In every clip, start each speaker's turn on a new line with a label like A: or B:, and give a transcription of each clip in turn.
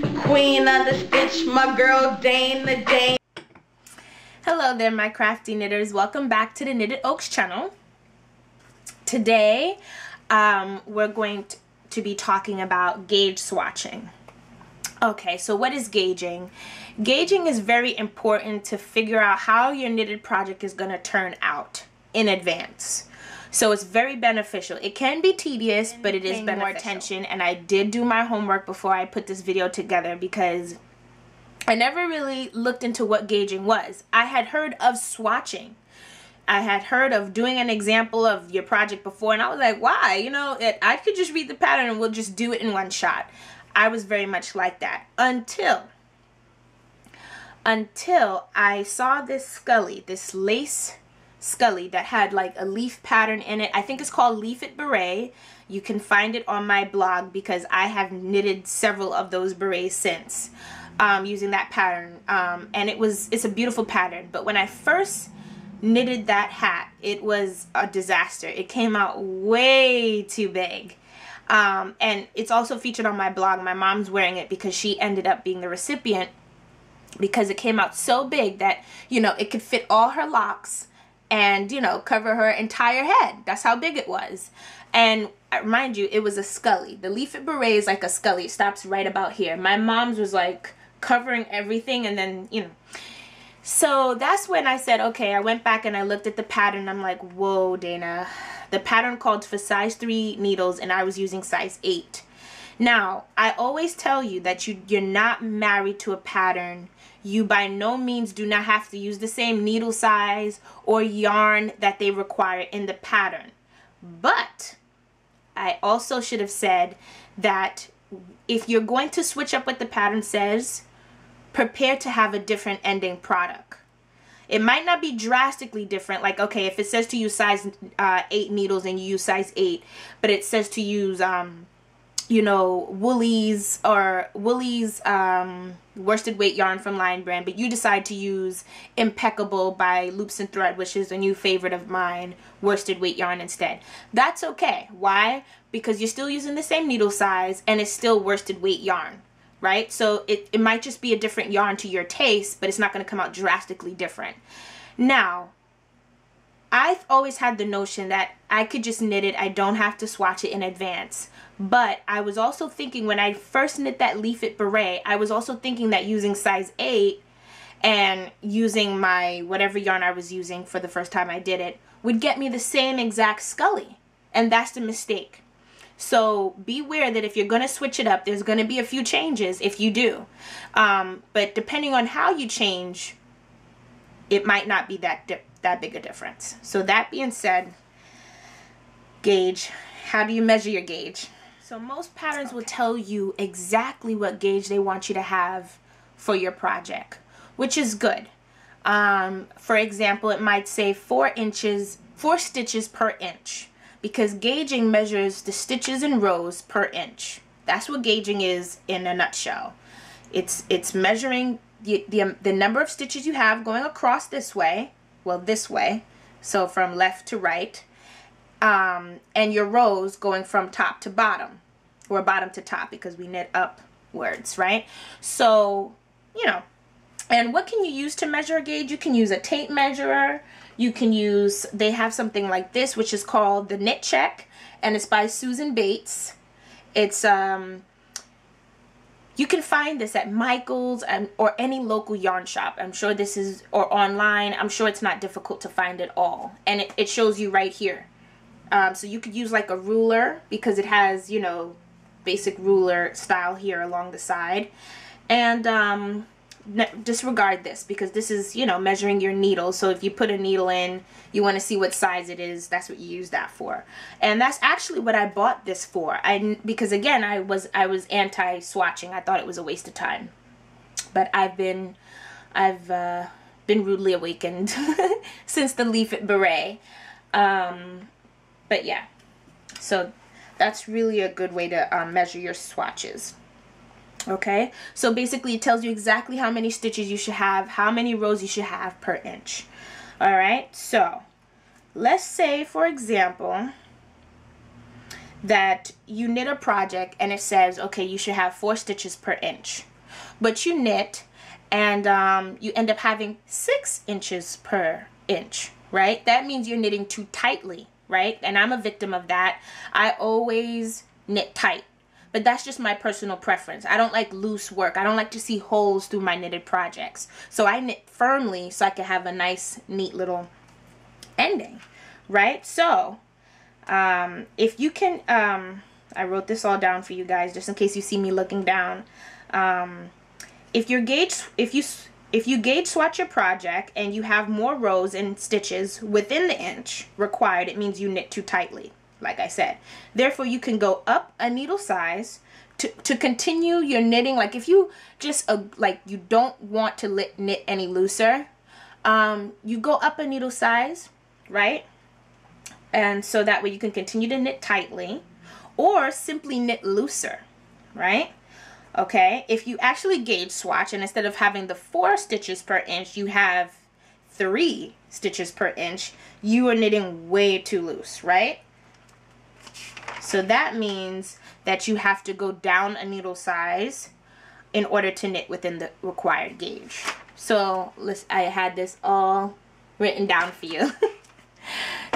A: Queen of the stitch, my girl Dana Dane.
B: Hello there, my crafty knitters. Welcome back to the Knitted Oaks channel. Today, we're going to be talking about gauge swatching. Okay, so what is gauging? Gauging is very important to figure out how your knitted project is going to turn out in advance. So it's very beneficial. It can be tedious, but it is beneficial. More attention, and I did do my homework before I put this video together because I never really looked into what gauging was. I had heard of swatching. I had heard of doing an example of your project before, and I was like, why? You know, I could just read the pattern and we'll just do it in one shot. I was very much like that until I saw this scully, this lace scully that had like a leaf pattern in it. I think it's called Leaf It Beret. You can find it on my blog because I have knitted several of those berets since using that pattern, and it's a beautiful pattern. But when I first knitted that hat, it was a disaster. It came out way too big, and it's also featured on my blog. My mom's wearing it because she ended up being the recipient because it came out so big that, you know, it could fit all her locks and, you know, cover her entire head. That's how big it was. And mind you, it was a scully. The Leaf It Beret is like a scully. It stops right about here. My mom's was like covering everything, and then, you know. So that's when I said, okay, I went back and I looked at the pattern. I'm like, whoa, Dana. The pattern called for size 3 needles, and I was using size 8. Now, I always tell you that you're not married to a pattern. You by no means do not have to use the same needle size or yarn that they require in the pattern. But I also should have said that if you're going to switch up what the pattern says, prepare to have a different ending product. It might not be drastically different. Like, okay, if it says to use size 8 needles and you use size 8, but it says to use you know, Woolies worsted weight yarn from Lion Brand, but you decide to use Impeccable by Loops and Thread, which is a new favorite of mine, worsted weight yarn instead. That's okay. Why? Because you're still using the same needle size and it's still worsted weight yarn, right? So it might just be a different yarn to your taste, but it's not going to come out drastically different. Now, I've always had the notion that I could just knit it. I don't have to swatch it in advance. But I was also thinking when I first knit that Leaf It Beret, I was also thinking that using size 8 and using my whatever yarn I was using for the first time I did it would get me the same exact scully. And that's the mistake. So beware that if you're going to switch it up, there's going to be a few changes if you do. But depending on how you change, it might not be that big a difference. So that being said, gauge. How do you measure your gauge? So most patterns will tell you exactly what gauge they want you to have for your project, which is good. For example, it might say 4 stitches per inch, because gauging measures the stitches in rows per inch. That's what gauging is in a nutshell. It's measuring the number of stitches you have going across this way, well, this way, so from left to right, and your rows going from top to bottom, or bottom to top, because we knit upwards, right? So, you know, and what can you use to measure a gauge? You can use a tape measurer. You can use, they have something like this, which is called the Knit Check, and it's by Susan Bates. It's, you can find this at Michael's or any local yarn shop. I'm sure this is, or online. I'm sure it's not difficult to find it all. And it shows you right here. So you could use like a ruler, because it has, you know, basic ruler style here along the side. And disregard this, because this is, you know, measuring your needle. So if you put a needle in, you want to see what size it is, that's what you use that for. And that's actually what I bought this for. Because again, I was anti-swatching. I thought it was a waste of time. But I've been rudely awakened since the Leaf It Beret. But yeah, so that's really a good way to measure your swatches. Okay, so basically it tells you exactly how many stitches you should have, how many rows you should have per inch. All right, so let's say, for example, that you knit a project and it says, okay, you should have 4 stitches per inch, but you knit and you end up having 6 inches per inch, right? That means you're knitting too tightly, right? And I'm a victim of that. I always knit tight, but that's just my personal preference. I don't like loose work. I don't like to see holes through my knitted projects. So I knit firmly so I can have a nice, neat little ending, right? So if you can, I wrote this all down for you guys just in case you see me looking down. If you gauge swatch your project and you have more rows and stitches within the inch required, it means you knit too tightly, like I said. Therefore, you can go up a needle size to continue your knitting. Like if you just like you don't want to knit any looser, you go up a needle size, right? And so that way you can continue to knit tightly, or simply knit looser, right? Okay, if you actually gauge swatch and instead of having the 4 stitches per inch, you have 3 stitches per inch, you are knitting way too loose, right? So that means that you have to go down a needle size in order to knit within the required gauge. So I had this all written down for you.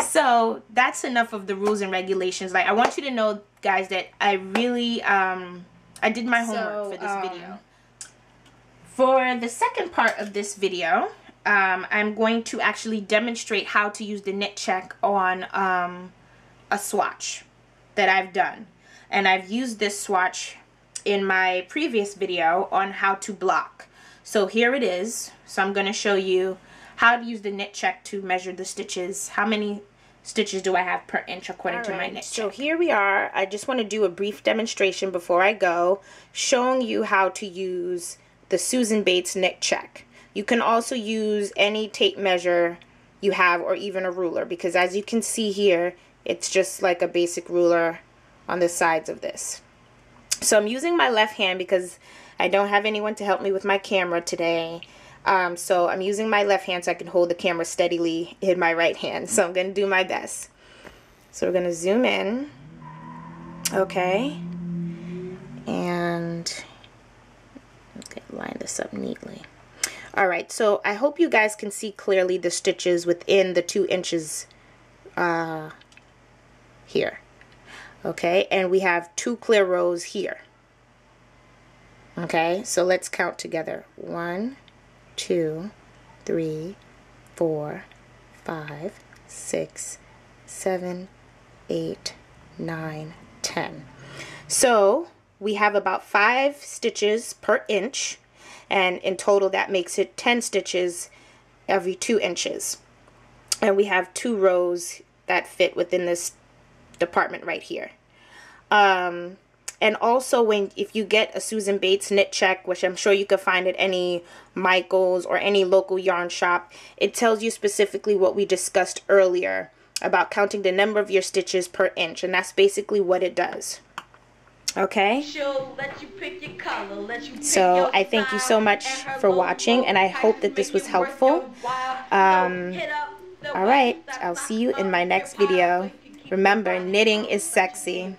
B: So that's enough of the rules and regulations. Like, I want you to know, guys, that I really I did my homework for this video. For the second part of this video, I'm going to actually demonstrate how to use the knit check on a swatch that I've done. And I've used this swatch in my previous video on how to block. So here it is. So I'm going to show you how to use the knit check to measure the stitches. How many stitches do I have per inch according to my knit check? So here we are. I just want to do a brief demonstration before I go, showing you how to use the Susan Bates knit check. You can also use any tape measure you have, or even a ruler, because as you can see here, it's just like a basic ruler on the sides of this. So I'm using my left hand because I don't have anyone to help me with my camera today. So I'm using my left hand so I can hold the camera steadily in my right hand. So I'm going to do my best. So we're going to zoom in. Okay. And okay, line this up neatly. Alright, so I hope you guys can see clearly the stitches within the 2 inches here. Okay, and we have 2 clear rows here. Okay, so let's count together. 1, 2, 3, 4, 5, 6, 7, 8, 9, 10. So we have about 5 stitches per inch, and in total that makes it 10 stitches every 2 inches. And we have 2 rows that fit within this department right here. And also, if you get a Susan Bates knit check, which I'm sure you can find at any Michael's or any local yarn shop, it tells you specifically what we discussed earlier about counting the number of your stitches per inch, and that's basically what it does. Okay? So I thank you so much for watching, and I hope that this was helpful. Alright, I'll see you in my next video. Remember, knitting is sexy.